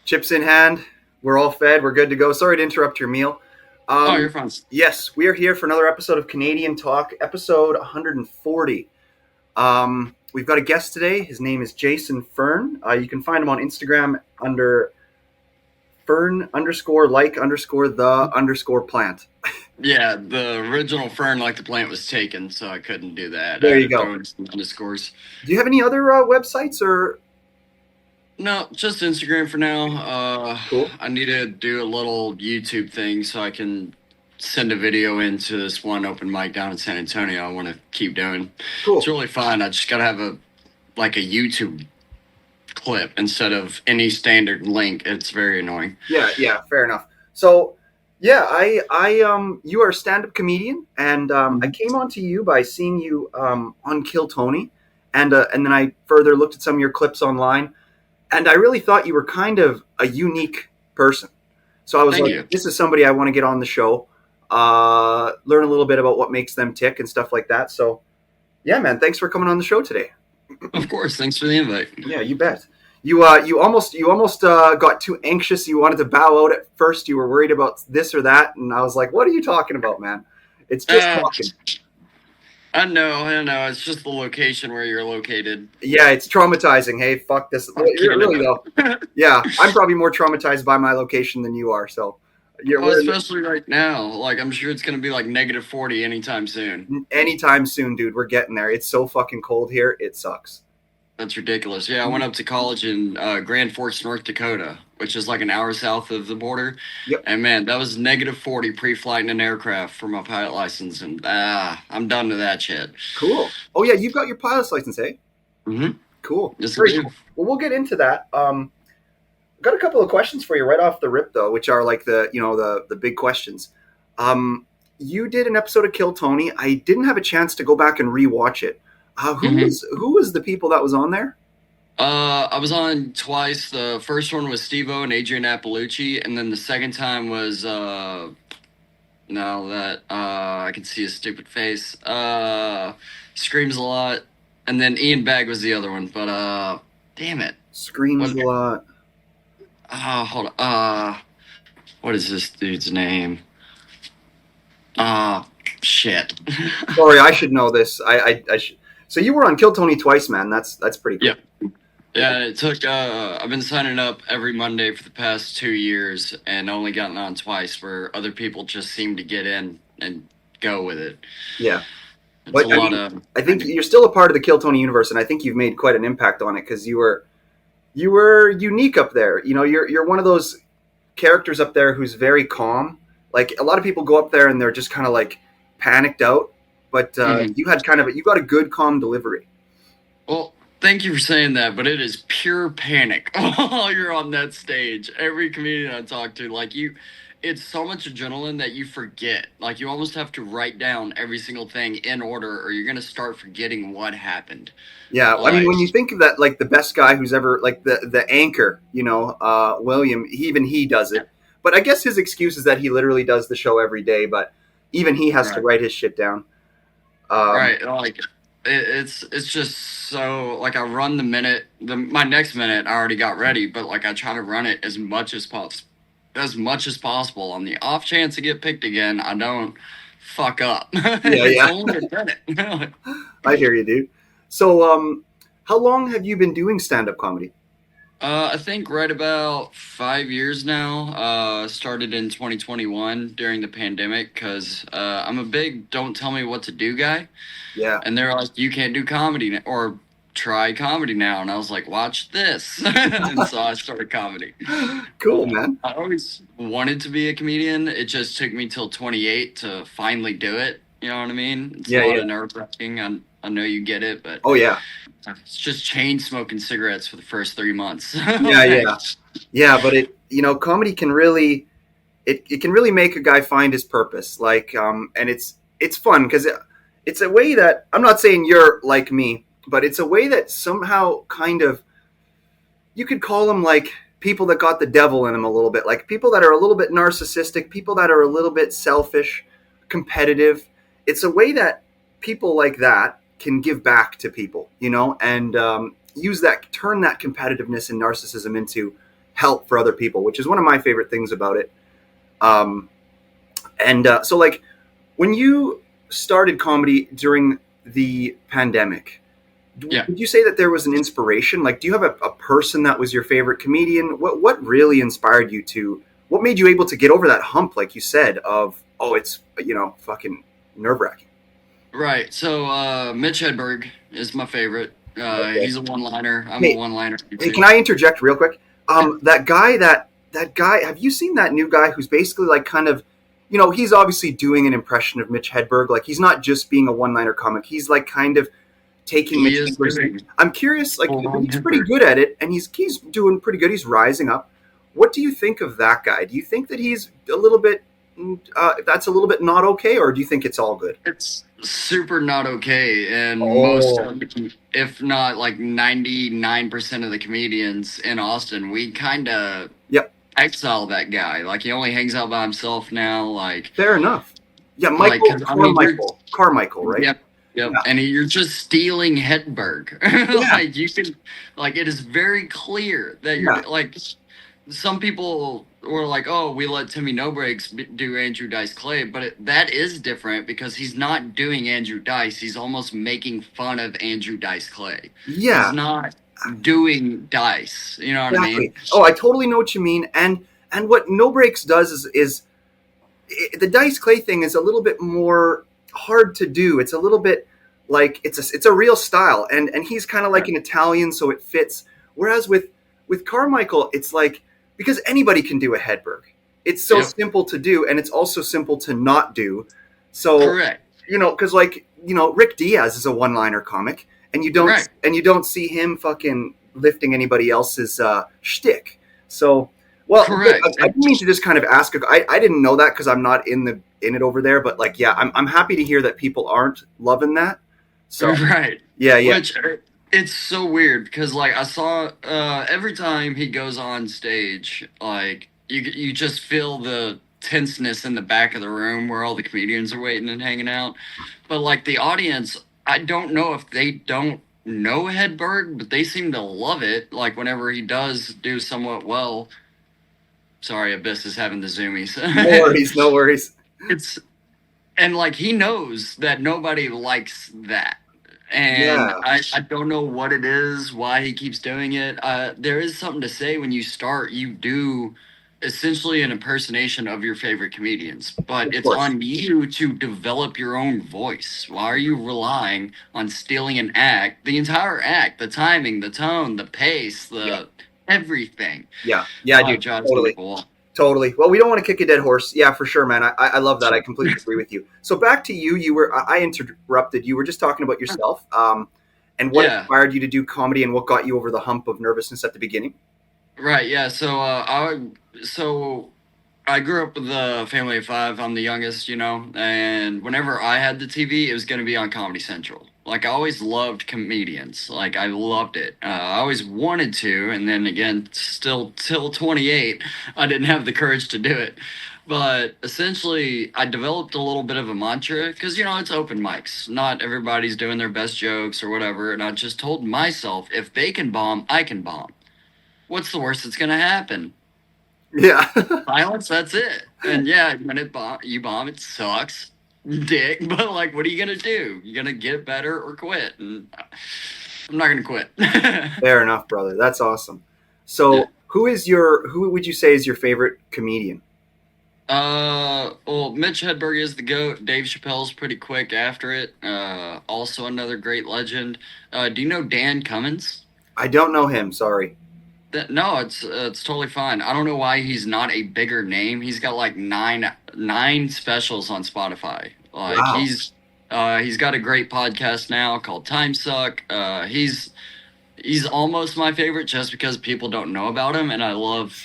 Chips in hand. We're all fed. We're good to go. Sorry to interrupt your meal. Oh, you're fine. Yes, we are here for another episode of Canadian Talk, episode 140. We've got a guest today. His name is Jason Fearn. You can find him on Instagram under Fearn_the_plant. Yeah, the original Fern, like the plant, was taken, so I couldn't do that. I There had you to go. throw in some underscores. Do you have any other websites or? No, just Instagram for now. Cool. I need to do a little YouTube thing so I can send a video into this one open mic down in San Antonio. I want to keep doing. Cool. It's really fun. I just gotta have a YouTube clip instead of any standard link. It's very annoying. Yeah, fair enough. So, yeah, you are a stand-up comedian, and I came onto you by seeing you on Kill Tony, and then I further looked at some of your clips online, and I really thought you were kind of a unique person. So I was Thank like, you. this is somebody I want to get on the show, learn a little bit about what makes them tick and stuff like that. So, yeah, man, thanks for coming on the show today. Of course. Thanks for the invite. Yeah, you bet. You almost got too anxious. You wanted to bow out at first. You were worried about this or that, and I was like, "What are you talking about, man? It's just talking." I know. It's just the location where you're located. Yeah, it's traumatizing. Hey, fuck this. Really though. Yeah, I'm probably more traumatized by my location than you are. So, especially right now. Like, I'm sure it's gonna be like -40 anytime soon. Anytime soon, dude. We're getting there. It's so fucking cold here. It sucks. That's ridiculous. Yeah, I went up to college in Grand Forks, North Dakota, which is like an hour south of the border. Yep. And man, that was -40 pre-flight in an aircraft for my pilot license, and I'm done to that shit. Cool. Oh yeah, you've got your pilot's license, eh? Mm-hmm. Cool. Yes, Very cool. Well, we'll get into that. Got a couple of questions for you right off the rip, though, which are like the big questions. You did an episode of Kill Tony. I didn't have a chance to go back and rewatch it. Who was the people that was on there? I was on twice. The first one was Steve-O and Adrian Appalucci, and then the second time was I can see his stupid face. Screams a lot, and then Ian Bagg was the other one. But damn it, Screams a lot. Hold on. What is this dude's name? Shit. Sorry, I should know this. I should. So you were on Kill Tony twice, man. That's pretty cool. Yep. Yeah, it took. I've been signing up every Monday for the past 2 years, and only gotten on twice. Where other people just seem to get in and go with it. Yeah, it's but I think you're still a part of the Kill Tony universe, and I think you've made quite an impact on it because you were unique up there. You know, you're one of those characters up there who's very calm. Like a lot of people go up there and they're just kind of like panicked out, but you got a good calm delivery. Well, thank you for saying that, but it is pure panic while you're on that stage. Every comedian I talk to, it's so much adrenaline that you forget. Like, you almost have to write down every single thing in order, or you're going to start forgetting what happened. Yeah, I mean, when you think of that, like the best guy who's ever, like the anchor, William, even he does it. But I guess his excuse is that he literally does the show every day, but even he has to write his shit down. Right, like it's just so like I run the minute. My next minute I already got ready, but like I try to run it as much as possible. On the off chance to get picked again, I don't fuck up. Yeah. Only a minute. I hear you, dude. So, how long have you been doing stand-up comedy? I think right about 5 years now. Started in 2021 during the pandemic because I'm a big "don't tell me what to do" guy. Yeah. And they're like, "You can't do comedy or try comedy now," and I was like, "Watch this," and so I started comedy. Cool, man. I always wanted to be a comedian. It just took me till 28 to finally do it. You know what I mean? It's a lot of nerve-wracking. I know you get it, but oh yeah, it's just chain smoking cigarettes for the first 3 months. Yeah. But comedy can really, it can really make a guy find his purpose. Like, and it's fun because it's a way that I'm not saying you're like me, but it's a way that somehow kind of you could call them like people that got the devil in them a little bit, like people that are a little bit narcissistic, people that are a little bit selfish, competitive. It's a way that people like that can give back to people, and turn that competitiveness and narcissism into help for other people, which is one of my favorite things about it. Um, and so, like, when you started comedy during the pandemic, Yeah. would you say that there was an inspiration? Like, do you have a person that was your favorite comedian? What really inspired you to? What made you able to get over that hump, like you said, of oh, it's fucking nerve wracking. Right. So Mitch Hedberg is my favorite. Okay. He's a one-liner. I'm a Hey, one-liner hey, too. can I interject real quick? Yeah. That guy. Have you seen that new guy who's basically like kind of, he's obviously doing an impression of Mitch Hedberg. Like he's not just being a one-liner comic. He's like kind of taking He Mitch is Hedberg's. doing I'm curious, like, but full-on he's pretty Hedberg. good at it, and he's doing pretty good. He's rising up. What do you think of that guy? Do you think that he's a little bit, that's a little bit not okay, or do you think it's all good? It's super not okay, and most Oh, of if not like 99% of the comedians in Austin, we kind of yep, exile that guy. Like he only hangs out by himself now. fair enough. Yeah, Like, Michael cause I mean, you're Carmichael, right? yep, yep, Yeah, and you're just stealing Hedberg. yeah, Like you can, like it is very clear that you're yeah, like some people were like, "Oh, we let Timmy No Breaks do Andrew Dice Clay," but that is different because he's not doing Andrew Dice. He's almost making fun of Andrew Dice Clay. He's yeah. not doing Dice. You know what I mean? Exactly. Oh, I totally know what you mean. And what No Breaks does is the Dice Clay thing is a little bit more hard to do. It's a little bit like it's a real style, and he's kind of like Right. an Italian, so it fits. Whereas with Carmichael, it's like because anybody can do a Hedberg. It's so Yep. simple to do, and it's also simple to not do. So Correct. because like Rick Diaz is a one-liner comic, and Right. you don't see him fucking lifting anybody else's shtick. So, well, good. Correct. I didn't mean to just kind of ask. I didn't know that because I'm not in it over there. But like, yeah, I'm happy to hear that people aren't loving that. So, Right. yeah, yeah, Which it's so weird because like I saw every time he goes on stage, like you just feel the tenseness in the back of the room where all the comedians are waiting and hanging out. But like the audience, I don't know if they don't know Hedberg, but they seem to love it. Like whenever he does do somewhat well. Sorry, Abyss is having the zoomies. no worries, no worries. It's and like he knows that nobody likes that, and Yeah, I don't know what it is, why he keeps doing it. There is something to say when you start, you do essentially an impersonation of your favorite comedians, but of it's course. on you to develop your own voice. Why are you relying on stealing an act, the entire act, the timing, the tone, the pace, Yeah, the everything? yeah, It dude, drives me totally. up a wall. Totally. Well, we don't want to kick a dead horse. Yeah, for sure, man. I love that. I completely agree with you. So back to you. I interrupted. You were just talking about yourself, and what Yeah. inspired you to do comedy, and what got you over the hump of nervousness at the beginning. Right, yeah. So I grew up with a family of five. I'm the youngest, and whenever I had the TV, it was going to be on Comedy Central. Like I always loved comedians. Like I loved it. I always wanted to, and then again, still till 28, I didn't have the courage to do it. But essentially, I developed a little bit of a mantra because it's open mics. Not everybody's doing their best jokes or whatever, and I just told myself, if they can bomb, I can bomb. What's the worst that's gonna happen? Yeah, Silence. That's it. And yeah, when you bomb, it sucks, dick. But like, what are you gonna do? You gonna get better or quit? And I'm not gonna quit. fair enough, brother. That's awesome. Yeah. So, who would you say is your favorite comedian? Well, Mitch Hedberg is the GOAT. Dave Chappelle's pretty quick after it. Also another great legend. Do you know Dan Cummins? I don't know him. Sorry. No, it's totally fine. I don't know why he's not a bigger name. He's got like nine specials on Spotify. Like Wow. he's got a great podcast now called Time Suck. He's almost my favorite just because people don't know about him, and I love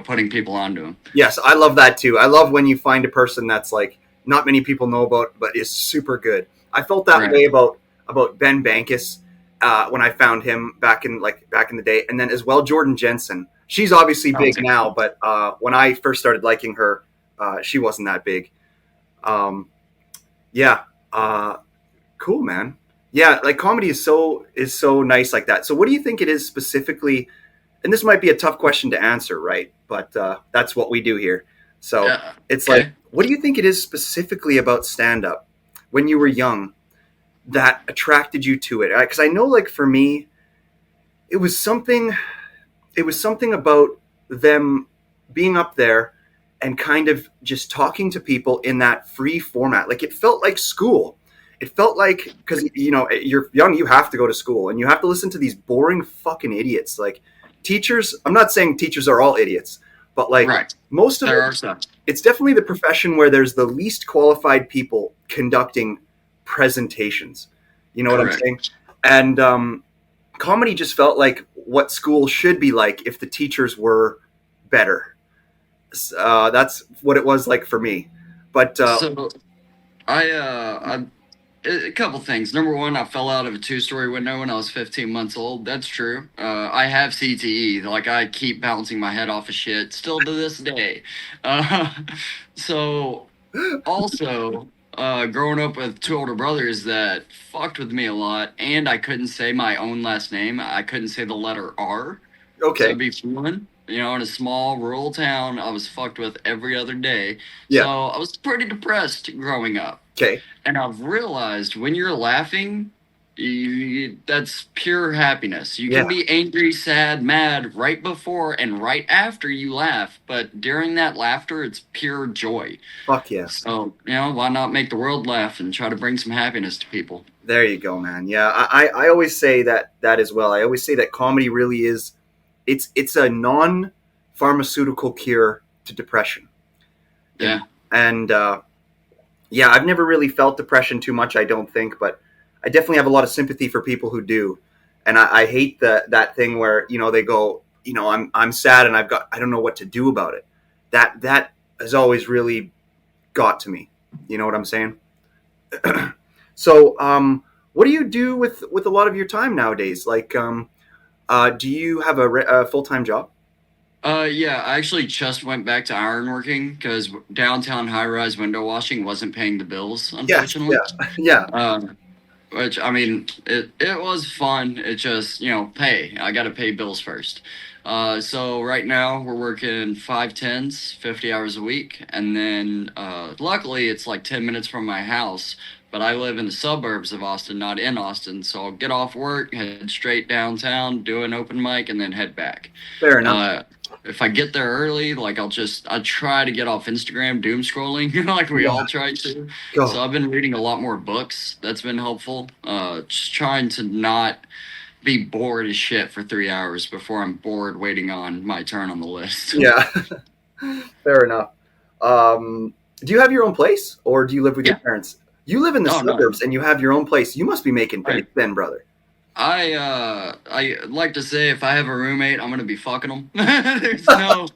putting people onto him. Yes, I love that too. I love when you find a person that's like not many people know about, but is super good. I felt that Right. way about Ben Bankus when I found him back in the day, and then as well Jordan Jensen. She's obviously Oh, big now, but when I first started liking her, she wasn't that big. Um, yeah, uh, cool, man. Yeah, like comedy is so nice like that. So, what do you think it is specifically? and this might be a tough question to answer, right? But that's what we do here. So Yeah. it's like, Okay. what do you think it is specifically about stand up when you were young that attracted you to it? Because I know, like for me, it was something. It was something about them being up there and kind of just talking to people in that free format. Like it felt like school. It felt like because you're young, you have to go to school and you have to listen to these boring fucking idiots. Like teachers, I'm not saying teachers are all idiots, but like Right. most of There it, are some. it's definitely the profession where there's the least qualified people conducting presentations. You know what I'm Correct. saying? And comedy just felt like what school should be like if the teachers were better. That's what it was like for me. But So a couple things. Number one, I fell out of a two-story window when I was 15 months old. That's true. I have CTE. Like I keep bouncing my head off of shit still to this day. Uh, so also, growing up with two older brothers that fucked with me a lot, and I couldn't say my own last name. I couldn't say the letter R. So okay, it'd be Fearn. You know, in a small rural town, I was fucked with every other day. So yeah, I was pretty depressed growing up. okay, And I've realized when you're laughing, that's pure happiness. You yeah, can be angry, sad, mad right before and right after you laugh, but during that laughter, it's pure joy. fuck yeah. So, you know, why not make the world laugh and try to bring some happiness to people? There you go, man. Yeah, I always say that as well. I always say that comedy really is it's a non pharmaceutical cure to depression. You know, Yeah. and yeah, I've never really felt depression too much. I don't think, but I definitely have a lot of sympathy for people who do. And I hate that thing where they go, I'm sad and I don't know what to do about it. That has always really got to me. You know what I'm saying? So, what do you do with a lot of your time nowadays? Like, do you have a full time job? Yeah, I actually just went back to ironworking because downtown high-rise window washing wasn't paying the bills, Yes. unfortunately. Yeah. Yeah. Which I mean, it was fun. It just pay. I got to pay bills first. So right now we're working 5 10s, 50 hours a week, and then luckily it's like 10 minutes from my house. But I live in the suburbs of Austin, not in Austin. So I'll get off work, head straight downtown, do an open mic, and then head back. Fair enough. Uh, if I get there early, like I try to get off Instagram doom scrolling, like we Yeah. all try to. So Go. I've been reading a lot more books. That's been helpful. Just trying to not be bored as shit for 3 hours before I'm bored waiting on my turn on the list. Yeah. Fair enough. Do you have your own place, or do you live with your Yeah. parents? You live in the Oh no. suburbs, and you have your own place. You must be making Right. bank then, brother. I like to say if I have a roommate, I'm gonna be fucking them. There's no.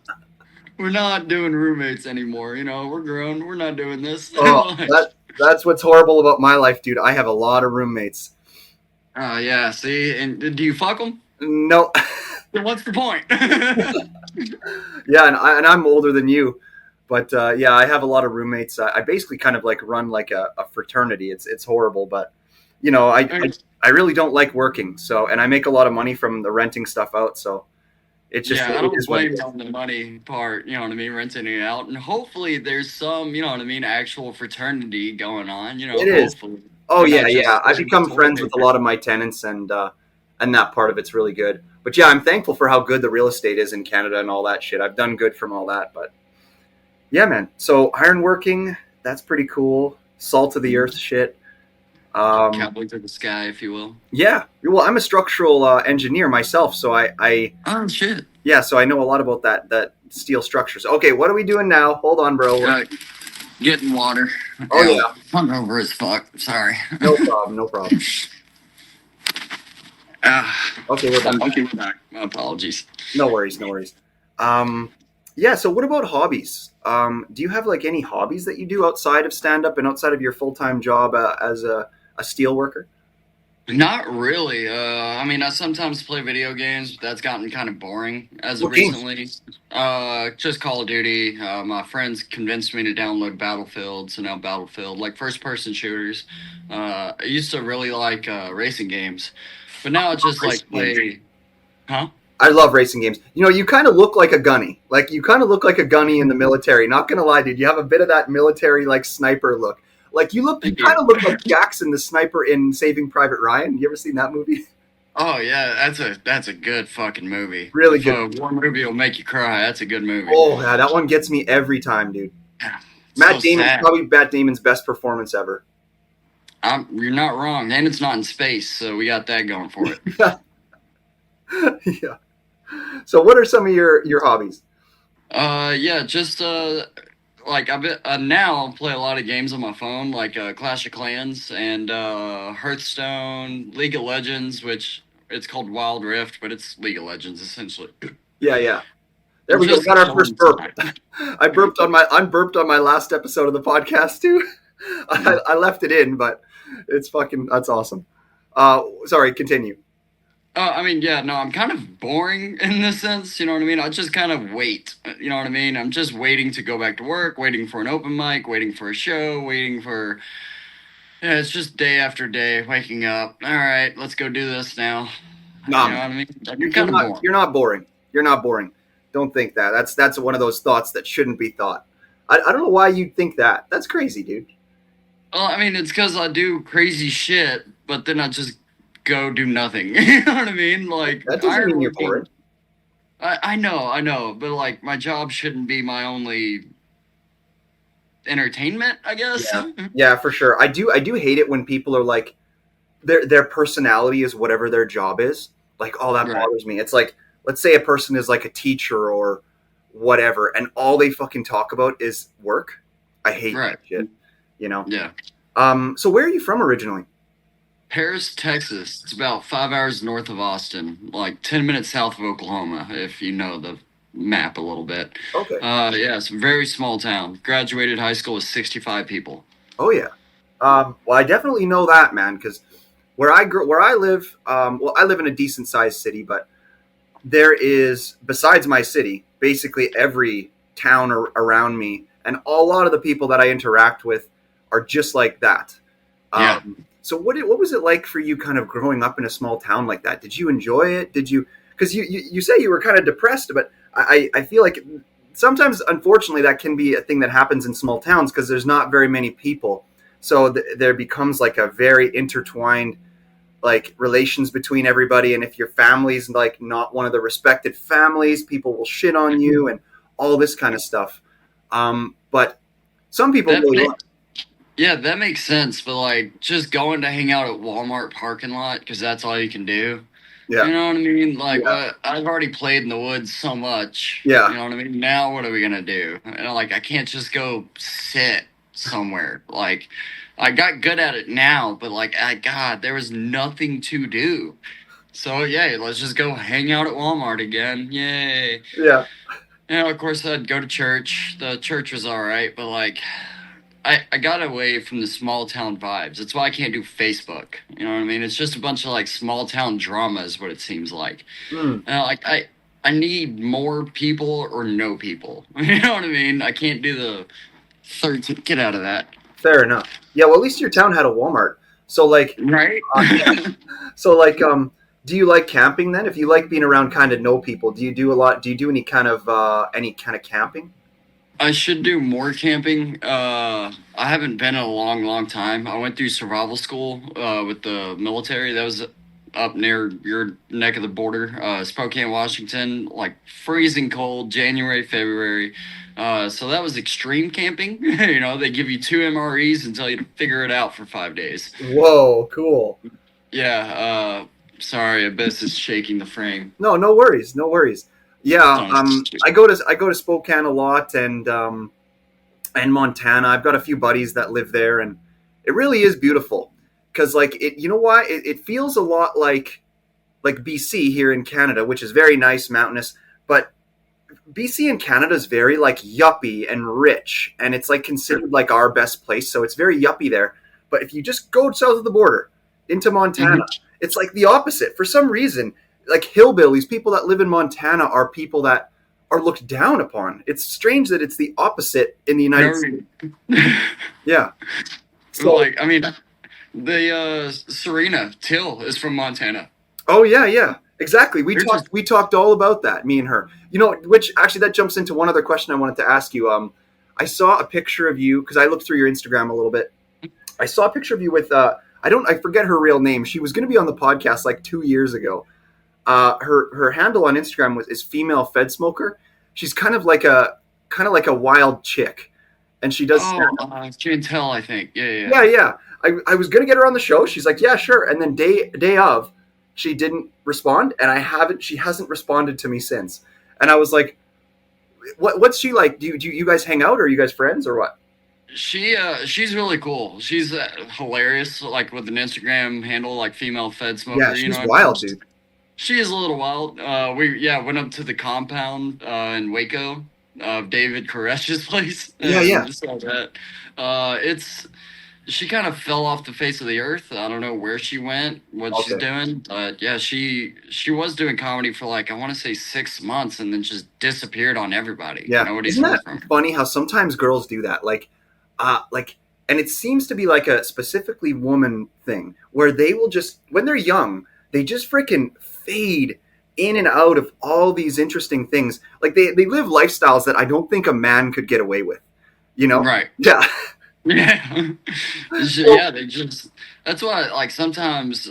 We're not doing roommates anymore. We're grown. We're not doing this. Oh, that's what's horrible about my life, dude. I have a lot of roommates. Yeah. See, and do you fuck them? No, Then what's the point? yeah, and I'm older than you, but yeah, I have a lot of roommates. I basically kind of like run like a fraternity. It's horrible, but you know, I really don't like working. So, and I make a lot of money from the renting stuff out. So Yeah, I it don't is what it blame you is. on the money part, you know what I mean, renting it out. And hopefully there's some, you know what I mean, actual fraternity going on, It is. hopefully. Oh They're yeah, not yeah. just I serving become toilet friends with a lot paper. of my tenants, and that part of it's really good. But yeah, I'm thankful for how good the real estate is in Canada and all that shit. I've done good from all that, but yeah, man. So ironworking, that's pretty cool. Salt of the earth shit. Um, Cowboy to the sky, if you will. yeah. Well, I'm a structural engineer myself, so Oh, shit. yeah, so I know a lot about that steel structures. Okay, what are we doing now? Hold on, bro. Uh, Getting water. Oh yeah, Hungover as fuck. Sorry. no problem, no problem. Ah, Okay, we're back. okay, we're back. My apologies. No worries, no worries. Um, yeah. So, what about hobbies? Do you have like any hobbies that you do outside of stand up and outside of your full time job as a steel worker? Not really. I mean, I sometimes play video games, but that's gotten kind of boring as of What games? recently. Just Call of Duty. My friends convinced me to download Battlefield, so now Battlefield, like first-person shooters. I used to really like racing games, but now it's just Racing like games. play. Huh? I love racing games. You know, you kind of look like a gunny. Like you kind of look like a gunny in the military. Not gonna lie, dude. You have a bit of that military like sniper look. Like you look, you Thank kind you. of look like Jackson, the sniper in Saving Private Ryan. You ever seen that movie? Oh yeah, that's a good fucking movie. Really If good. a war movie will make you cry, that's a good movie. Oh yeah, that one gets me every time, dude. Yeah, so Matt Damon's sad. probably Matt Damon's best performance ever. You're not wrong, and it's not in space, so we got that going for it. Yeah. So, what are some of your hobbies? Yeah, just like I been now play a lot of games on my phone, like Clash of Clans and Hearthstone, League of Legends, which it's called Wild Rift, but it's League of Legends essentially. Yeah, yeah. There And we go. We just got our first killing burp. time. I burped on my unburped on my last episode of the podcast too. I left it in, but it's fucking that's awesome. Sorry, continue. I mean, yeah, no, I'm kind of boring in this sense. You know what I mean? I just kind of wait. You know what I mean? I'm just waiting to go back to work, waiting for an open mic, waiting for a show, waiting for. Yeah, it's just day after day, waking up. All right, let's go do this now. You know Um, what I mean? you're, I'm you're kind of not boring. you're not boring. You're not boring. Don't think that. That's one of those thoughts that shouldn't be thought. I don't know why you'd think that. That's crazy, dude. Well, I mean, it's because I do crazy shit, but then I just go do nothing. You know what I mean? Like That doesn't iron mean you're working. boring. I know, but like my job shouldn't be my only entertainment, I guess. Yeah, yeah, for sure. I do hate it when people are like their personality is whatever their job is. Like, oh, that Right, bothers me. It's like, let's say a person is like a teacher or whatever, and all they fucking talk about is work. I hate that right. shit. You know. Yeah. So where are you from originally? Paris, Texas. It's about 5 hours north of Austin, like 10 minutes south of Oklahoma, if you know the map a little bit. Okay. Yeah, it's a very small town. Graduated high school with 65 people. Oh yeah. Well, I definitely know that, man, because where I live, well, I live in a decent sized city, but there is, besides my city, basically every town around me, and a lot of the people that I interact with are just like that. Yeah. So what was it like for you, kind of growing up in a small town like that? Did you enjoy it? Did you? Because you say you were kind of depressed, but I feel like sometimes, unfortunately, that can be a thing that happens in small towns because there's not very many people. So there becomes like a very intertwined like relations between everybody, and if your family's like not one of the respected families, people will shit on you and all this kind of stuff. But some people That really ma- like. yeah, that makes sense, but like just going to hang out at Walmart parking lot because that's all you can do. Yeah, You know what I mean? Like, yeah, I've already played in the woods so much. yeah, You know what I mean? Now, what are we gonna do? And like, I can't just go sit somewhere. Like, I got good at it now, but like, God, there was nothing to do. So yeah, let's just go hang out at Walmart again. Yay! yeah. You know, of course, I'd go to church. The church was all right, but like, I got away from the small town vibes. That's why I can't do Facebook. You know what I mean? It's just a bunch of like small town drama is what it seems like. Mm, Like I need more people or no people. You know what I mean? I can't do the 13. Get out of that. fair enough. Yeah, well, at least your town had a Walmart. So like, Right? yeah. So like, do you like camping then? If you like being around kind of no people, do you do a lot? Do you do any kind of camping? I should do more camping. I haven't been in a long, long time. I went through survival school with the military. That was up near your neck of the border, Spokane, Washington. Like freezing cold, January, February. So that was extreme camping. You know, they give you two MREs and tell you to figure it out for 5 days. Whoa, cool. Yeah. Sorry, Abyss is shaking the frame. No, no worries, no worries. Yeah, Sounds stupid. I go to Spokane a lot, and Montana. I've got a few buddies that live there, and it really is beautiful. Because like it, you know why? It feels a lot like BC here in Canada, which is very nice, mountainous. But BC in Canada is very like yuppie and rich, and it's like considered like our best place. So it's very yuppie there. But if you just go south of the border into Montana, Mhm. it's like the opposite. For some reason, like hillbillies, people that live in Montana are people that are looked down upon. It's strange that it's the opposite in the United States. Very- Yeah. So, like, I mean, the Serena Till is from Montana. oh yeah, yeah. Exactly. We They're talked just we talked all about that, me and her. Which actually that jumps into one other question I wanted to ask you. I saw a picture of you because I looked through your Instagram a little bit. I saw a picture of you with I forget her real name. She was going to be on the podcast like 2 years ago. Her handle on Instagram is female fed smoker. She's kind of like a wild chick, and she does stand oh, Chantel, I think. Yeah, yeah, yeah. yeah. I was gonna get her on the show. She's like, yeah, sure. And then day of, she didn't respond, and I haven't. She hasn't responded to me since. And I was like, what's she like? Do you guys hang out? Or are you guys friends or what? She's really cool. She's hilarious, like with an Instagram handle like female fed Yeah, smoker. You know she's what I mean? wild, dude. She is a little wild. We went up to the compound in Waco of David Koresh's place Yeah, yeah. and saw that. It's she kind of fell off the face of the earth. I don't know where she went, what she's Okay. doing, but yeah, she was doing comedy for like I want to say 6 months, and then just disappeared on everybody. Yeah. Nobody's Isn't heard that from her. funny how sometimes girls do that? Like, and it seems to be like a specifically woman thing where they will just, when they're young, they just freaking fade in and out of all these interesting things. Like they live lifestyles that I don't think a man could get away with, you know? Right. Yeah. Yeah. So, Yeah, they just that's why like sometimes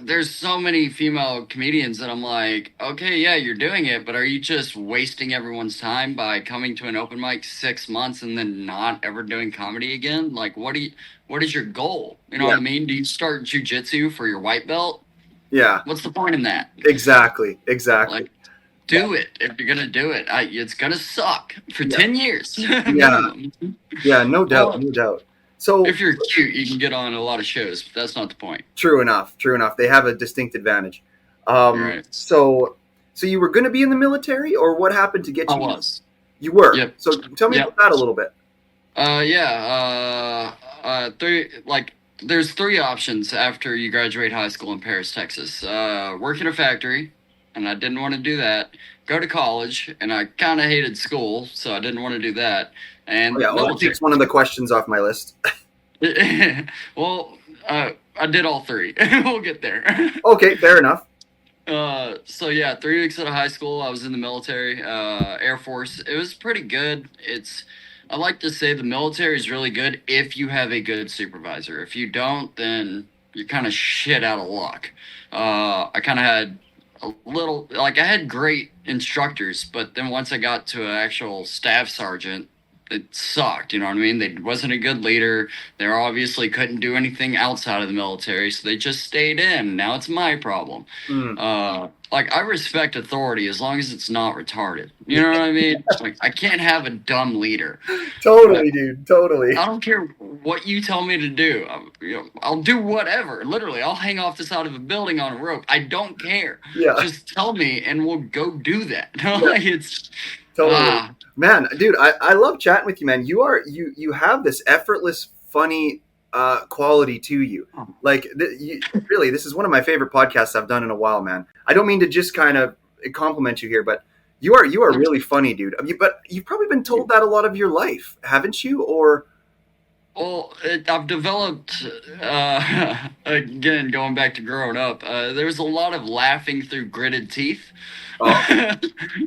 there's so many female comedians that I'm like, okay, yeah, you're doing it, but are you just wasting everyone's time by coming to an open mic 6 months and then not ever doing comedy again? Like, what is your goal? You know what yeah. I mean? Do you start jujitsu for your white belt? Yeah. What's the point in that? Exactly. Exactly. Like, do it if you're gonna do it. it's gonna suck for Yeah. 10 years Yeah. minimum. Yeah. No doubt. Well, No doubt. So if you're cute, you can get on a lot of shows, but that's not the point. true enough. True enough. They have a distinct advantage. Right. So, so you were going to be in the military, or what happened to get I you? was. You were. Yep. So tell me about Yep. that a little bit. Yeah. Three like there's three options after you graduate high school in Paris, Texas. Work in a factory, and I didn't want to do that. Go to college, and I kind of hated school, so I didn't want to do that. Oh, And yeah. Well, that military. takes one of the questions off my list. Well, I did all three. We'll get there. Okay, fair enough. So yeah, 3 weeks out of high school, I was in the military, Air Force. It was pretty good. I like to say the military is really good if you have a good supervisor. If you don't, then you're kind of shit out of luck. I kind of had a little, like I had great instructors, but then once I got to an actual staff sergeant, it sucked. You know what I mean? They wasn't a good leader. They obviously couldn't do anything outside of the military, so they just stayed in. Now it's my problem. Mm. Like I respect authority as long as it's not retarded. You know what I mean? Like I can't have a dumb leader, but Totally, dude. Totally. I don't care what you tell me to do. I'll do whatever. Literally, I'll hang off the side of a building on a rope. I don't care. Yeah. Just tell me, and we'll go do that. Yeah. Like it's Totally. ah. Man, dude, I love chatting with you, man. You have this effortless, funny quality to you. Like, really, this is one of my favorite podcasts I've done in a while, man. I don't mean to just kind of compliment you here, but you are really funny, dude. But you've probably been told that a lot of your life, haven't you? Or Well, I've developed, again, going back to growing up, there's a lot of laughing through gritted teeth. oh,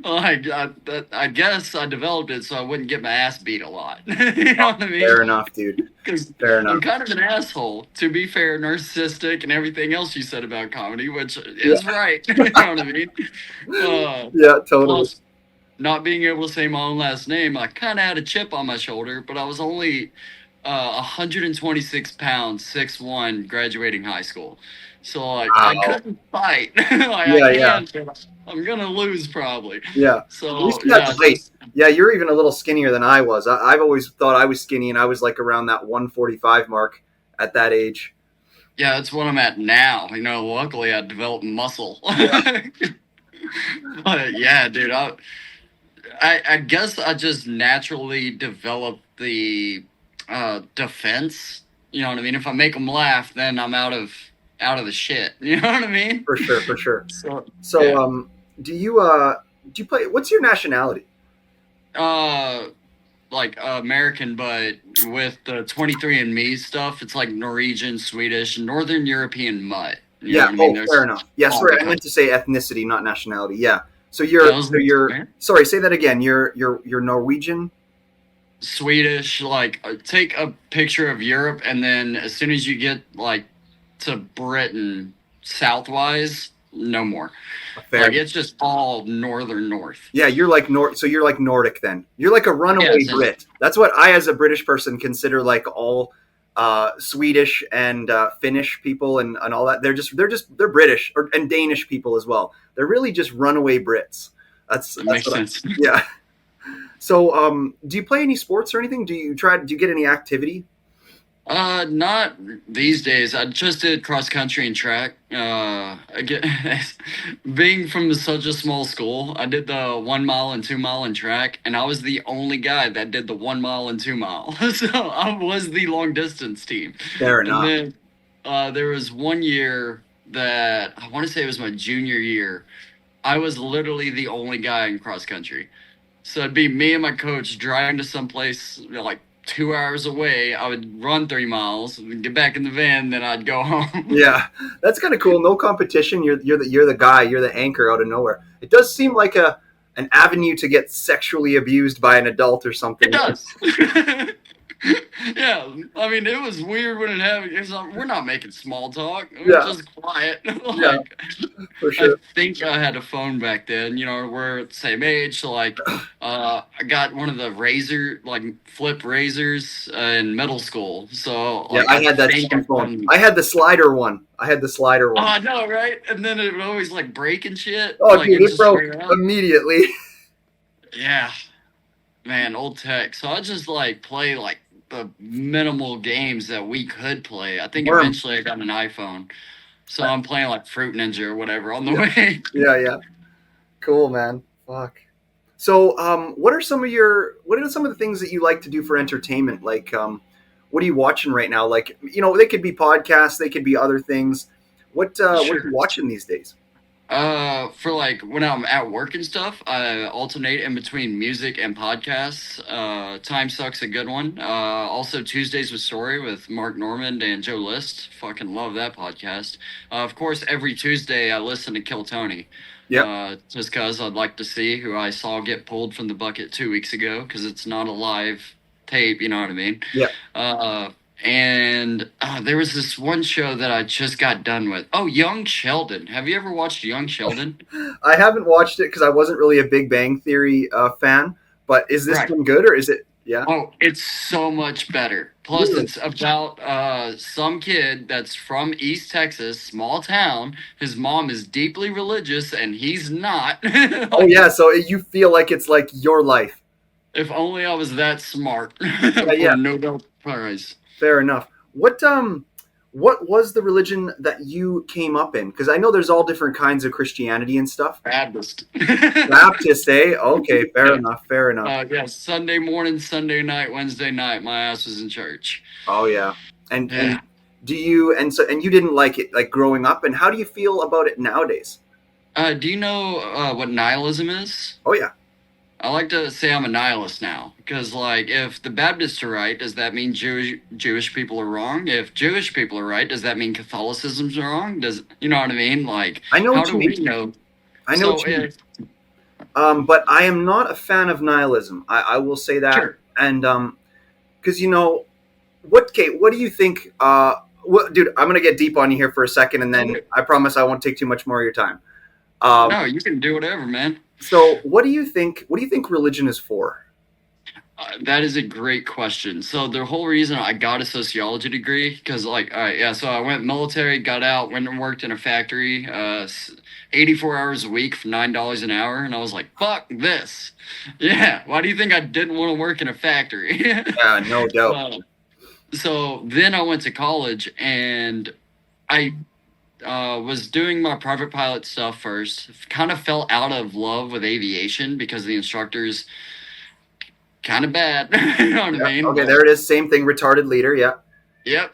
I guess I developed it so I wouldn't get my ass beat a lot. You know what I mean? fair enough, dude. Because Fair I'm enough. kind of an asshole, to be fair, narcissistic, and everything else you said about comedy, which Yeah, is right. You know what I mean? Uh, yeah, totally. Plus, not being able to say my own last name, I kind of had a chip on my shoulder, but I was only 126 pounds, 6'1", graduating high school. So like I Wow. couldn't fight. Like I Yeah, yeah, can, but I'm gonna lose probably. yeah. At least So you had yeah, the height. just Yeah, you're even a little skinnier than I was. I've always thought I was skinny, and I was like around that 145 mark at that age. yeah, that's what I'm at now. You know, luckily I developed muscle. Yeah. But yeah, dude, I guess I just naturally developed the defense. You know what I mean? If I make them laugh, then I'm out of the shit. You know what I mean? For sure, for sure. So So, yeah. do you play? What's your nationality? Uh, like American, but with the 23 and Me stuff, it's like Norwegian, Swedish, Northern European mutt. You know Yeah. what I mean? Oh, fair There's enough. Yeah. all Sorry, I different. meant to say ethnicity, not nationality. Yeah. So That was you're. man. Sorry, say that again. You're Norwegian. Swedish. Like, take a picture of Europe, and then as soon as you get like to Britain, southwise, no more. Fair. Like it's just all northern north. Yeah, you're like So you're like Nordic then. You're like a Yeah, runaway essentially. Brit. That's what I, as a British person, consider like all Swedish and Finnish people and all that. They're British and Danish people as well. They're really just runaway Brits. It That's makes what. sense. Yeah. So, do you play any sports or anything? Do you get any activity? Not these days. I just did cross country and track. Again, being from such a small school, I did the 1 mile and 2 mile in track, and I was the only guy that did the 1 mile and 2 mile. So I was the long distance team. Fair And enough. then there was one year that I want to say it was my junior year. I was literally the only guy in cross country. So it'd be me and my coach driving to someplace like 2 hours away. I would run 3 miles, get back in the van, then I'd go home. Yeah, that's kind of cool. No competition. You're the guy. You're the anchor out of nowhere. It does seem like a an avenue to get sexually abused by an adult or It something. does. Yeah, I mean, it was weird when it happened. It's like, we're not making small talk. We're Yeah, just quiet. yeah, Like, for I sure. think I had a phone back then. You know, we're the same age. So, like, I got one of the like, flip razors in middle school. So, Yeah, like, I I had that think same I phone. found. I had the slider one. I had the slider Oh, one. I know, right? And then it would always, like, break and shit. Oh, Like, dude, it it just broke straight out. immediately. Yeah. Man, old tech. So I just like play like the minimal games that we could play. I think Worm. eventually I got an iPhone. So Uh, I'm playing like Fruit Ninja or whatever on the Yeah, way. yeah, yeah. Cool, man. Fuck. So, what are some of the things that you like to do for entertainment? Like, what are you watching right now? Like, they could be podcasts, they could be other things. What are you Sure. watching these days? For like when I'm at work and stuff, I alternate in between music and podcasts. Time Suck's a good one. Also Tuesdays with Story with Mark Normand and Joe List. Fucking love that podcast. Of course, every Tuesday I listen to Kill Tony. Yep. Just because I'd like to see who I saw get pulled from the bucket 2 weeks ago because it's not a live tape, you know what I mean? Yep. Uh, and there was this one show that I just got done with. Oh, Young Sheldon. Have you ever watched Young Sheldon? I haven't watched it because I wasn't really a Big Bang Theory fan. But is this Right. one good or is it? Yeah. Oh, it's so much better. Plus, Really? it's about some kid that's from East Texas, small town. His mom is deeply religious, and he's not. Oh Like, yeah. So you feel like it's like your life. if only I was that smart Yeah. for Yeah. a Nobel Prize. Fair enough. What was the religion that you came up in? Because I know there's all different kinds of Christianity and stuff. Baptist. Baptist, eh? Okay, fair Yeah. enough, fair enough. Yeah, Sunday morning, Sunday night, Wednesday night, my ass was in church. Oh yeah. And Yeah. you didn't like it like growing up, and how do you feel about it nowadays? Do you know what nihilism is? Oh yeah. I like to say I'm a nihilist now because, like, if the Baptists are right, does that mean Jewish people are wrong? If Jewish people are right, does that mean Catholicism's wrong? Does you know what I mean? Like, I know how what you do we mean. know? I know So, what you mean. But I am not a fan of nihilism. I will say that. sure, And because what do you think? Dude, I'm gonna get deep on you here for a second, and then I promise I won't take too much more of your time. Um, no, you can do whatever, man. so, what do you think? What do you think religion is for? That is a great question. So the whole reason I got a sociology degree, because like, all right, yeah. So I went military, got out, went and worked in a factory, 84 hours a week for $9 an hour, and I was like, fuck this. Yeah. Why do you think I didn't want to work in a factory? Yeah, no doubt. uh, so then I went to college, and I was doing my private pilot stuff first. Kind of fell out of love with aviation because the instructors kind of bad. You know what I Yeah. mean? Okay, there it is. Same thing. Retarded leader. Yeah. Yep.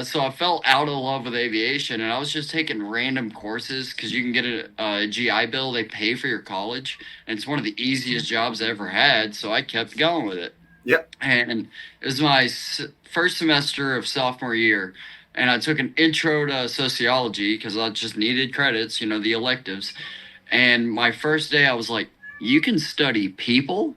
So I fell out of love with aviation, and I was just taking random courses because you can get a GI Bill. They pay for your college, and it's one of the easiest jobs I ever had. So I kept going with it. Yep. And it was my first semester of sophomore year. and I took an intro to sociology because I just needed credits, the electives. And my first day, I was like, you can study people?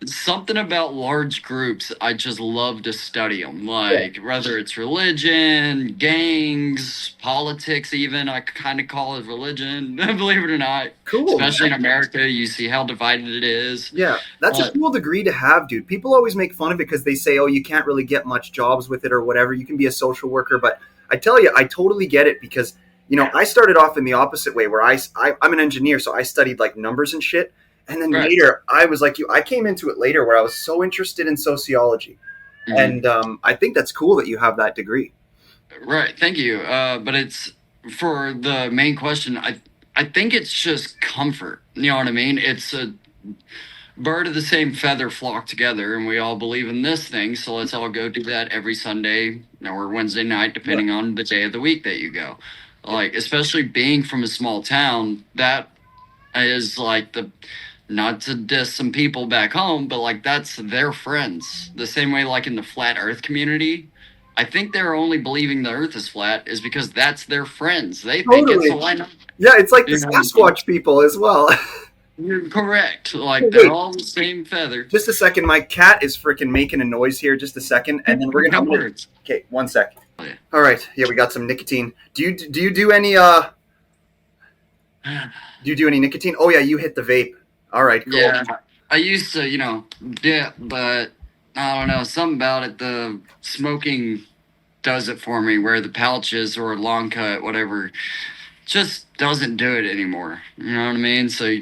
Something about large groups, I just love to study them. Yeah. Like, whether it's religion, gangs, politics, even, I kind of call it religion, believe it or not. Cool, Especially man. in America, you see how divided it is. Yeah, that's a But, cool degree to have, dude. People always make fun of it because they say, "Oh, you can't really get much jobs with it or whatever. You can be a social worker." But I tell you, I totally get it because I started off in the opposite way, where I'm an engineer, so I studied like numbers and shit, and then right. later I was like you. I came into it later where I was so interested in sociology, Mhm. and I think that's cool that you have that degree. Right. Thank you. But it's for the main question. I think it's just comfort. You know what I mean? It's a bird of the same feather flock together, and we all believe in this thing. So let's all go do that every Sunday or Wednesday night, Yeah, depending on the day of the week that you go. yeah, Like, especially being from a small town, that is like the not to diss some people back home, but like that's their friends. The same way, like in the flat Earth community, I think they're only believing the Earth is flat is because that's their friends. They think it's, so totally. why not? Yeah, it's like the You know what I mean? Sasquatch people as well. You're correct. Hey, Like they're wait, all the same feather. just a second. My cat is freaking making a noise here. Just a second, and then I'm No gonna. words. Okay, one sec. Oh, All right. Yeah, we got some nicotine. Do you do any yeah. do you do any nicotine? Oh yeah, you hit the vape. All right, cool. Yeah, I used to, dip, but I don't know, something about it. The smoking does it for me, where the pouches or long cut, whatever, just doesn't do it anymore. You know what I mean? So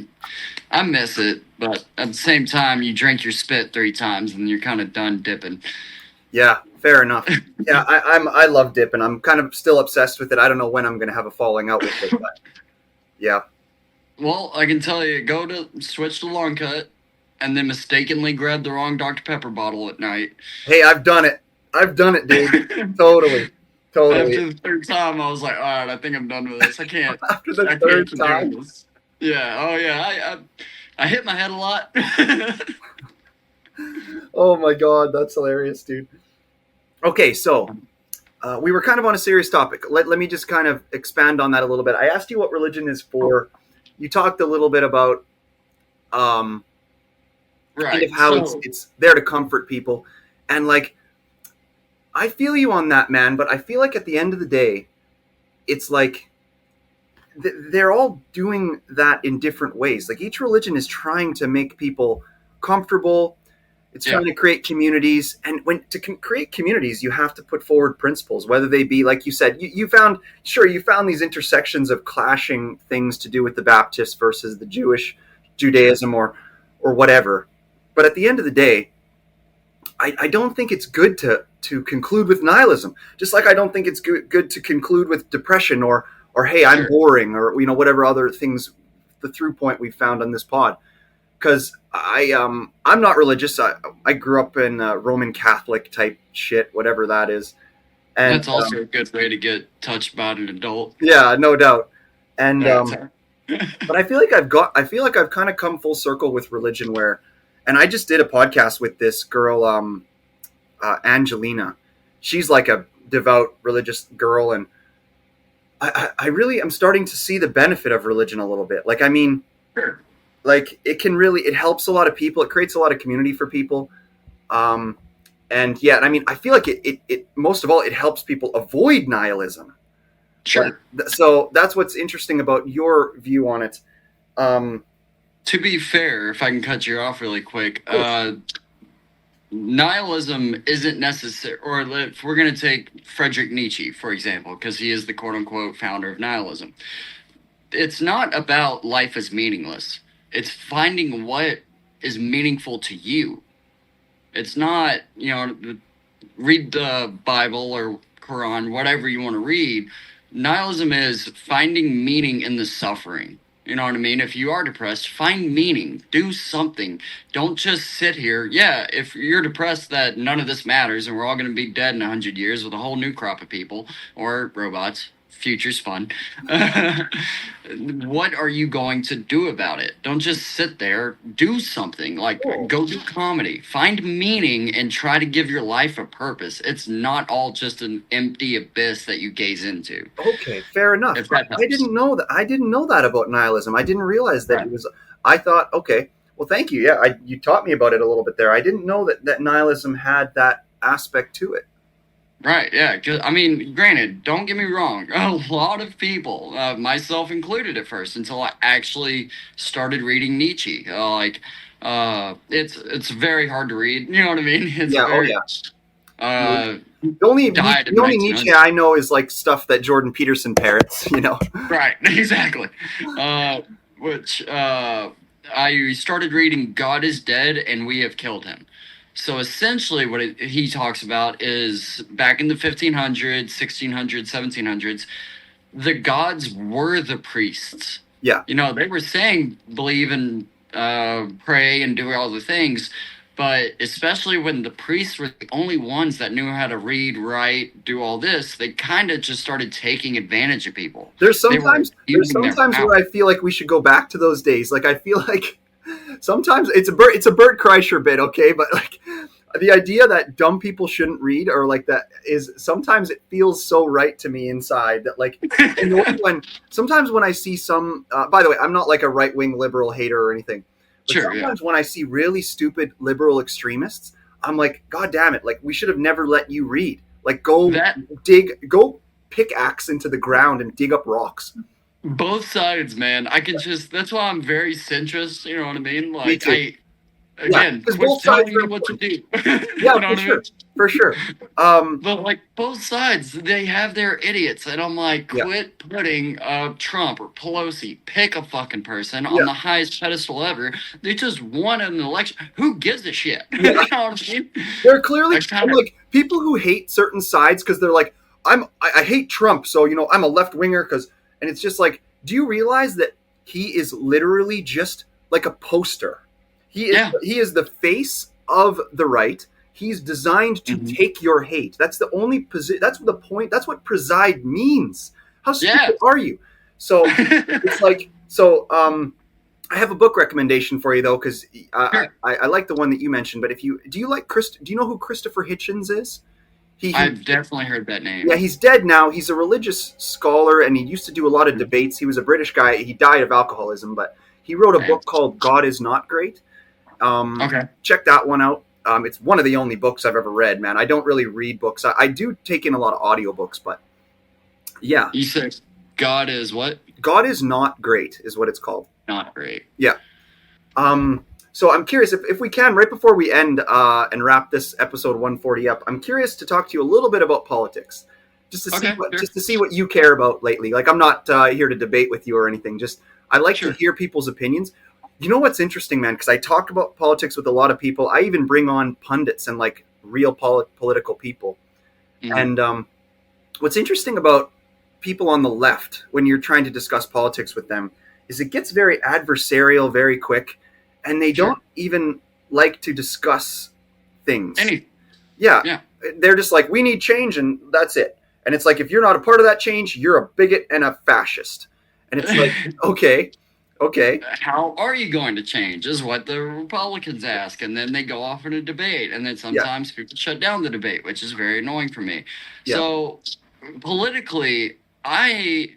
I miss it, but at the same time, you drink your spit 3 times and you're kind of done dipping. Yeah, fair enough. Yeah, I love dip, and I'm kind of still obsessed with it. I don't know when I'm gonna have a falling out with it, but yeah. Well, I can tell you, go to switch to long cut and then mistakenly grab the wrong Dr. Pepper bottle at night. Hey, I've done it. I've done it, dude. Totally, totally. After the third time, I was like, all right, I think I'm done with this. After the I can't third keep doing time. this. Yeah. Oh yeah. I hit my head a lot. Oh my god, that's hilarious, dude. Okay, so we were kind of on a serious topic. Let me just kind of expand on that a little bit. I asked you what religion is for. You talked a little bit about um, kind of Right. how it's So it's there to comfort people, and like I feel you on that, man. But I feel like at the end of the day, it's like they're all doing that in different ways. Like each religion is trying to make people comfortable. It's yeah, trying to create communities, and when to create communities, you have to put forward principles, whether they be like you said. You found sure you found these intersections of clashing things to do with the Baptists versus the Jewish sure. Judaism or whatever. But at the end of the day, I don't think it's good to conclude with nihilism. Just like I don't think it's good to conclude with depression or hey, I'm Sure. boring or whatever other things the through point we found on this pod. Because I'm not religious. I grew up in Roman Catholic type shit, whatever that is, and That's also a good way to get touched by an adult. yeah, no doubt. And Sorry. but I feel like I've kind of come full circle with religion where, and I just did a podcast with this girl, Angelina. She's like a devout religious girl, and I really am starting to see the benefit of religion a little bit. Like, I mean, Sure. like it helps a lot of people. It creates a lot of community for people. Um, and yeah, I mean, I feel like it most of all, it helps people avoid nihilism. But Sure. so that's what's interesting about your view on it. Um, To be fair, if I can cut you off really quick, of course, nihilism isn't necessary. Or if we're going to take Friedrich Nietzsche, for example, because he is the quote unquote founder of nihilism, it's not about life as meaningless. It's finding what is meaningful to you. It's not, read the Bible or Quran, whatever you want to read. Nihilism is finding meaning in the suffering. You know what I mean? If you are depressed, find meaning. Do something. Don't just sit here. Yeah, if you're depressed that none of this matters and we're all going to be dead in 100 years with a whole new crop of people or robots, future's fun. What are you going to do about it? Don't just sit there. Do something. Like Oh, go do comedy. Find meaning and try to give your life a purpose. It's not all just an empty abyss that you gaze into. okay, fair enough. If that I helps. didn't know that. I didn't know that about nihilism. I didn't realize that Right. it was. I thought, okay, well, thank you. Yeah, you taught me about it a little bit there. I didn't know that nihilism had that aspect to it. Right, yeah. 'Cause, I mean, granted, don't get me wrong. A lot of people, myself included at first, until I actually started reading Nietzsche. It's very hard to read. You know what I mean? It's Yeah. Oh, very yeah. uh, died in The only Nietzsche 1900. I know is like stuff that Jordan Peterson parrots. Right, exactly. Which I started reading God is Dead and We Have Killed Him. So essentially, what he talks about is back in the 1500s, 1600s, 1700s, the gods were the priests. Yeah. You know, they were saying believe and pray and do all the things, but especially when the priests were the only ones that knew how to read, write, do all this, they kind of just started taking advantage of people. They were There's abusing their sometimes power. where I feel like we should go back to those days. Like I feel like sometimes it's a Bert Kreischer bit, okay, but like the idea that dumb people shouldn't read or like that is sometimes it feels so right to me inside that like it's annoying when sometimes when I see some. By the way, I'm not like a right wing liberal hater or anything, but Sure, yeah. sometimes when I see really stupid liberal extremists, I'm like, God damn it! Like we should have never let you read. Like That go pickaxe into the ground and dig up rocks. both sides, man. I can just that's why I'm very centrist, you know what I mean? Me Like too. I Yeah, again, because quit both sides telling are me what to important. do. Yeah, You know for what I mean? sure, for sure. Um, But like both sides, they have their idiots, and I'm like, yeah, quit putting Trump or Pelosi, pick a fucking person on yeah, the highest pedestal ever. They just won an election. Who gives a shit? yeah. You know what I mean? They're clearly I kind and of like people who hate certain sides because they're like, I hate Trump, so I'm a left winger because, and it's just like, do you realize that he is literally just like a poster? yeah. He is the face of the right. He's designed to Hmm. take your hate. That's the only position. That's the point. That's what preside means. How Yeah. stupid are you? So it's like I have a book recommendation for you though, because Sure. I like the one that you mentioned. But if you do you like do you know who Christopher Hitchens is? He I've definitely heard that Yeah, name. he's dead now. He's a religious scholar, and he used to do a lot of debates. He was a British guy. He died of alcoholism, but he wrote a Man. book called "God Is Not Great." Okay. Check that one out. It's one of the only books I've ever read. Man, I don't really read books. I do take in a lot of audiobooks, but yeah, You said God is what? "God Is Not Great" is what it's called. Not great. Yeah. So I'm curious if we can, right before we end and wrap this episode 140 up, I'm curious to talk to you a little bit about politics, Okay. Sure. just to see what you care about lately. Like I'm not here to debate with you or anything. Just I like to Sure. hear people's opinions. You know what's interesting, man? Because I talk about politics with a lot of people. I even bring on pundits and like real political people. Hmm. And what's interesting about people on the left when you're trying to discuss politics with them is it gets very adversarial very quick, and they Sure. don't even like to discuss things. Any. Yeah, Yeah. they're just like, we need change, and that's it. And it's like, if you're not a part of that change, you're a bigot and a fascist. And it's like, okay, okay, How are you going to change is what the Republicans ask, and then they go off in a debate, and then yeah, sometimes people shut down the debate, which is very annoying for me. yeah, So politically, I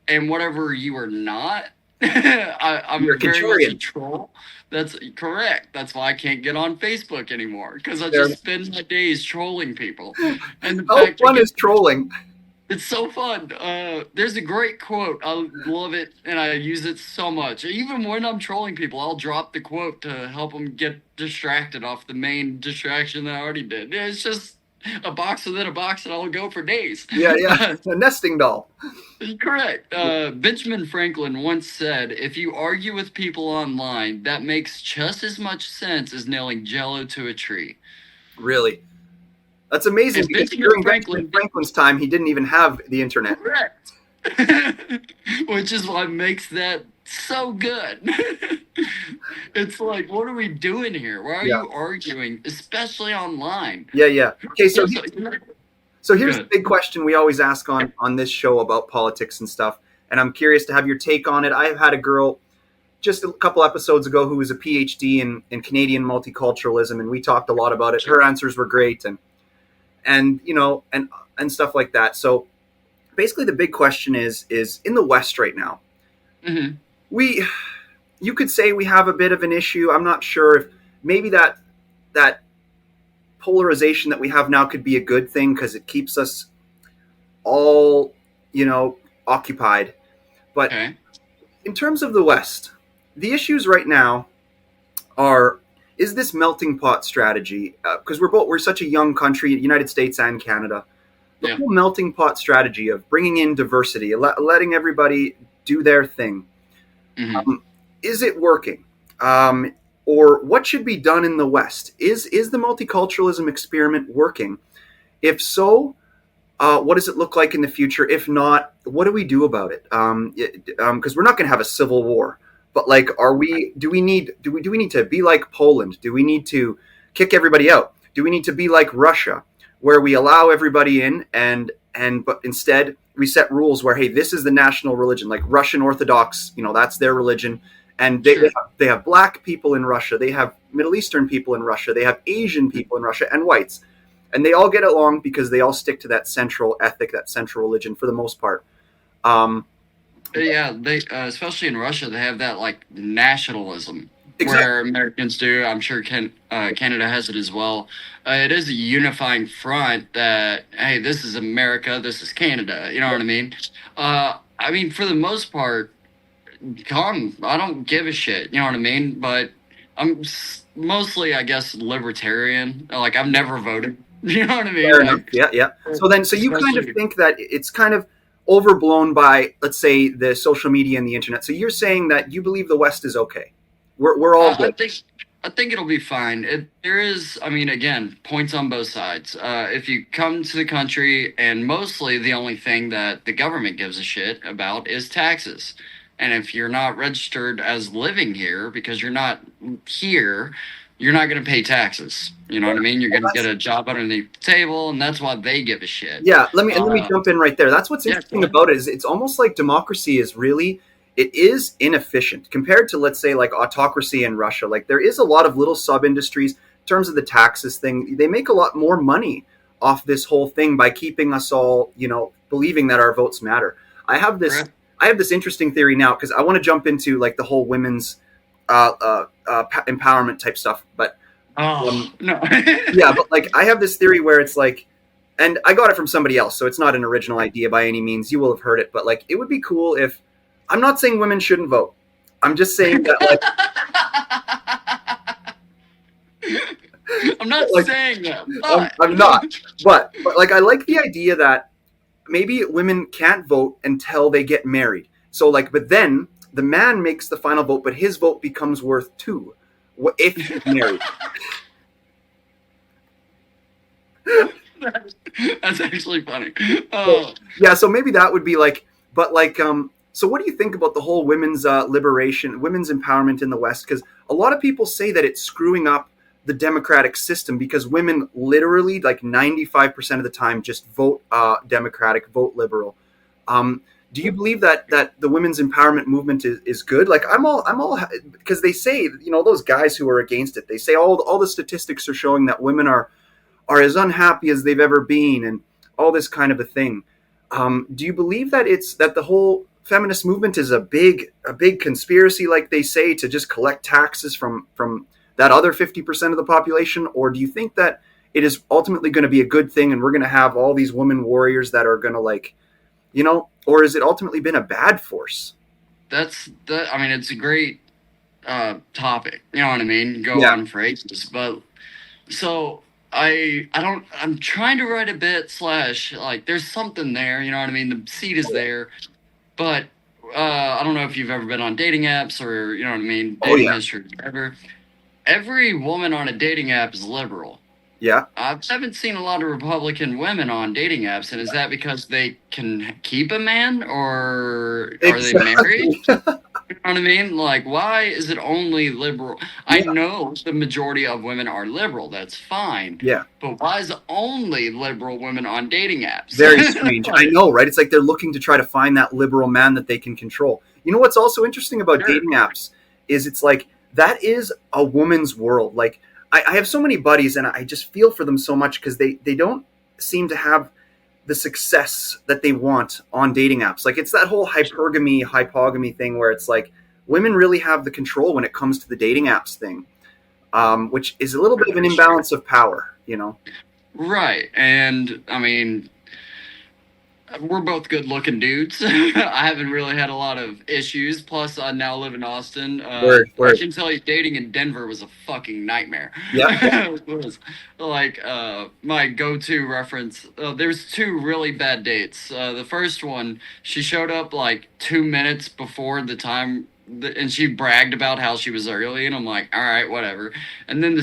am whatever you are not. you're a I'm very much a contrarian. troll. That's correct. That's why I can't get on Facebook anymore, because I There, just spend my days trolling people. And the how fact, fun again, is trolling? it's so fun. There's a great quote. I love it, and I use it so much. Even when I'm trolling people, I'll drop the quote to help them get distracted off the main distraction that I already did. It's just a box within a box, and I'll go for days. Yeah, yeah, a nesting doll. Correct. Benjamin Franklin once said, "If you argue with people online, that makes just as much sense as nailing Jello to a tree." Really, that's amazing And because Benjamin during Benjamin Franklin Franklin's time, he didn't even have the internet. correct. Which is what makes that so good. It's like, what are we doing here? Why are Yeah, you arguing, especially online? yeah, yeah. Okay, so Yes, So here's the Good. big question we always ask on this show about politics and stuff, and I'm curious to have your take on it. I've had a girl just a couple episodes ago who was a PhD in Canadian multiculturalism, and we talked a lot about it. Her answers were great, and you know, and stuff like that. So basically, the big question is in the West right now. Hmm. We you could say we have a bit of an issue. I'm not sure if maybe that polarization that we have now could be a good thing because it keeps us all, you know, occupied. But Okay. in terms of the West, the issues right now are is this melting pot strategy because we're such a young country, United States and Canada. The Yeah. whole melting pot strategy of bringing in diversity, letting everybody do their thing, Hmm. um, is it working? Um, or what should be done in the West? Is the multiculturalism experiment working? If so, what does it look like in the future? If not, what do we do about it? Because we're not going to have a civil war, but like, are we? Do we need to be like Poland? Do we need to kick everybody out? Do we need to be like Russia, where we allow everybody in but instead we set rules where hey, this is the national religion, like Russian Orthodox, that's their religion, and Sure. they have black people in Russia, they have Middle Eastern people in Russia, they have Asian people in Russia, and whites, and they all get along because they all stick to that central ethic, that central religion for the most part. Um, Yeah, they especially in Russia, they have that like nationalism exactly. where Americans do. I'm sure Canada has it as well. It is a unifying front that hey, this is America, this is Canada. You know what I mean? I mean, for the most part, come. I don't give a shit. You know what I mean? But mostly, I guess, libertarian. Like I've never voted. You know what I mean? Fair enough. Like Yeah, yeah. So you kind of especially. think that it's kind of overblown by, let's say, the social media and the internet. So you're saying that you believe the West is okay. We're all I good. think it'll be fine. There is, I mean, again, points on both sides. If you come to the country, and mostly the only thing that the government gives a shit about is taxes. And if you're not registered as living here because you're not here, you're not going to pay taxes. You know what I mean? You're Well, going to get that's a job underneath the table, and that's why they give a shit. Yeah, let me Uh, jump in right there. That's what's yeah, go interesting ahead. about it is it's almost like democracy is really it is inefficient compared to, let's say, like autocracy in Russia. Like there is a lot of little sub industries in terms of the taxes thing. They make a lot more money off this whole thing by keeping us all, believing that our votes matter. I have this Right. I have this interesting theory now because I want to jump into like the whole women's empowerment type stuff, but Oh, um, no. yeah, but like I have this theory where it's like, and I got it from somebody else, so it's not an original idea by any means. You will have heard it, but like it would be cool if I'm not saying women shouldn't vote. I'm just saying that I'm not like saying that, I'm not, but like I like the idea that maybe women can't vote until they get married. So like, but then the man makes the final vote, but his vote becomes worth two if he's married. That's actually funny. So, Oh, yeah, so maybe that would be like, but like, so what do you think about the whole women's liberation, women's empowerment in the West? Because a lot of people say that it's screwing up the democratic system because women literally like 95% of the time just vote Democratic, vote liberal. Do you believe that the women's empowerment movement is good? Like I'm all because they say those guys who are against it, they say all the statistics are showing that women are as unhappy as they've ever been, and all this kind of a thing. Do you believe that it's that the whole feminist movement is a big conspiracy, like they say, to just collect taxes from that other 50% of the population, or do you think that it is ultimately going to be a good thing, and we're going to have all these women warriors that are going to or has it ultimately been a bad force? that's that. I mean, it's a great topic. You know what I mean? Go Yeah. on for ages, but so I don't. I'm trying to write a bit slash like. There's something there. You know what I mean? The seed is there, but I don't know if you've ever been on dating apps or you know what I mean, Oh dating yeah. history, whatever. Every woman on a dating app is liberal. Yeah. I haven't seen a lot of Republican women on dating apps, and is that because they can keep a man, or are they married? Exactly. You know what I mean? Like, why is it only liberal? I Yeah, know the majority of women are liberal. That's fine. yeah. But why is it only liberal women on dating apps? Very strange. I Like, know, right? It's like they're looking to try to find that liberal man that they can control. You know what's also interesting about sure. dating apps is it's like that is a woman's world. Like I have so many buddies, and I just feel for them so much because they don't seem to have the success that they want on dating apps. Like it's that whole hypogamy thing where it's like women really have the control when it comes to the dating apps thing, which is a little bit of an For sure. imbalance of power. You know, Right. And I mean, we're both good looking dudes. I haven't really had a lot of issues. Plus, I now live in Austin. word, I word. can tell you, dating in Denver was a fucking nightmare. Yeah, yeah, It was like my go to reference. There's two really bad dates. The first one, she showed up like 2 minutes before the time. And she bragged about how she was early, and I'm like, all right, whatever. And then the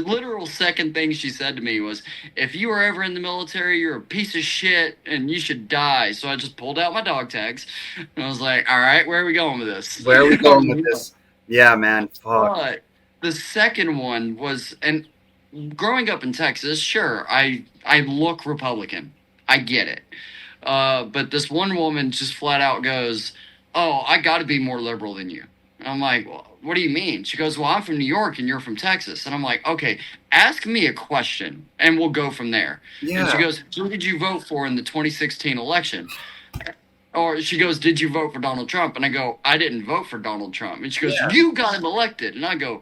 literal second thing she said to me was, if you were ever in the military, you're a piece of shit and you should die. So I just pulled out my dog tags and I was like, all right, where are we going with this? where are we going with this? Yeah, man. Fuck. But the second one was, and growing up in Texas, sure, I look Republican. I get it. But this one woman just flat out goes, "Oh, I got to be more liberal than you." And I'm like, well, "What do you mean?" She goes, "Well, I'm from New York and you're from Texas." And I'm like, "Okay, ask me a question and we'll go from there." And she Yeah, goes, "Who did you vote for in the 2016 election?" Or she goes, "Did you vote for Donald Trump?" And I go, "I didn't vote for Donald Trump." And she goes, yeah. "You got him elected." And I go,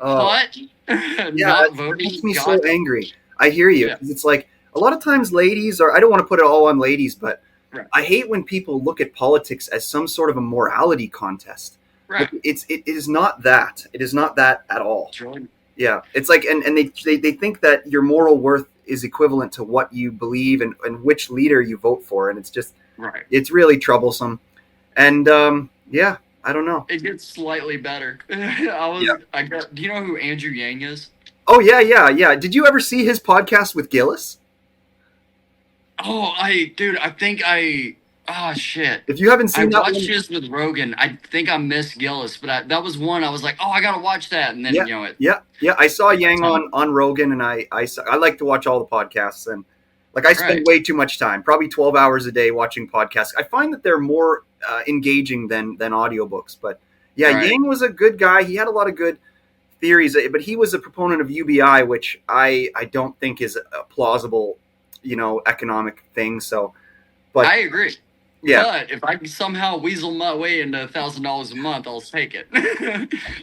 Oh, "What? yeah. Not That makes voting me so got him?" angry. I hear you Yeah, because it's like a lot of times, ladies, or I don't want to put it all on ladies, but right, I hate when people look at politics as some sort of a morality contest. Like right. it is not that. It is not that at all. It's really Yeah, it's like, and they think that your moral worth is equivalent to what you believe and which leader you vote for, and it's just right. it's really troublesome. And yeah, I don't know. It gets slightly better. Yeah. I got. Do you know who Andrew Yang is? Oh yeah, yeah, yeah. Did you ever see his podcast with Gillis? Oh, dude, I think oh shit. If you haven't I seen that watched one, his with Rogan. I think I missed Gillis, but that was one I was like, oh, I gotta watch that. And then yeah, it yeah, yeah. I saw like a Yang ton. on Rogan, and I like to watch all the podcasts, and like I spend Right, way too much time, probably 12 hours a day watching podcasts. I find that they're more engaging than audiobooks. But yeah, right. Yang was a good guy. He had a lot of good theories, but he was a proponent of UBI, which I don't think is a plausible, economic thing. So, but I agree. yeah, But if I can somehow weasel my way into $1,000 a month, I'll take it.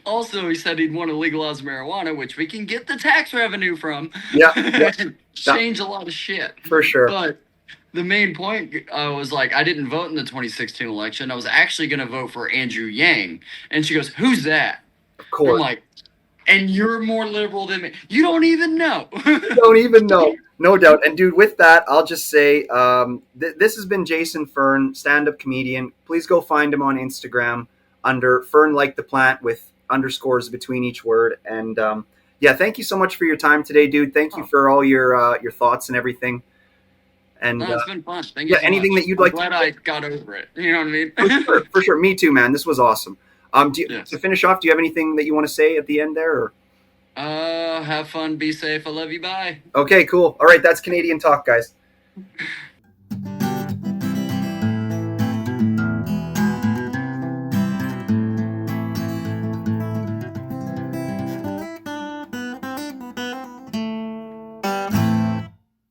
Also, he said he'd want to legalize marijuana, which we can get the tax revenue from. yeah, yeah, that, Change a lot of shit. for sure. But the main point was like, I didn't vote in the 2016 election. I was actually going to vote for Andrew Yang. And she goes, "Who's that?" Of And I'm course. like, "And you're more liberal than me. You don't even know." Don't even know. No doubt. And dude, with that, I'll just say this has been Jason Fearn, stand-up comedian. Please go find him on Instagram under Fearn like the plant with underscores between each word. And yeah, thank you so much for your time today, dude. Thank you Oh, for all your thoughts and everything. And no, it's been fun. Thank you yeah, so anything that much. you'd I'm like to glad I got over it. You know what I for mean? sure, for sure. Me too, man. This was awesome. To Yes. finish off, do you have anything that you want to say at the end there? Or? Have fun. Be safe. I love you. Bye. Okay, cool. All right, that's Canadian talk, guys.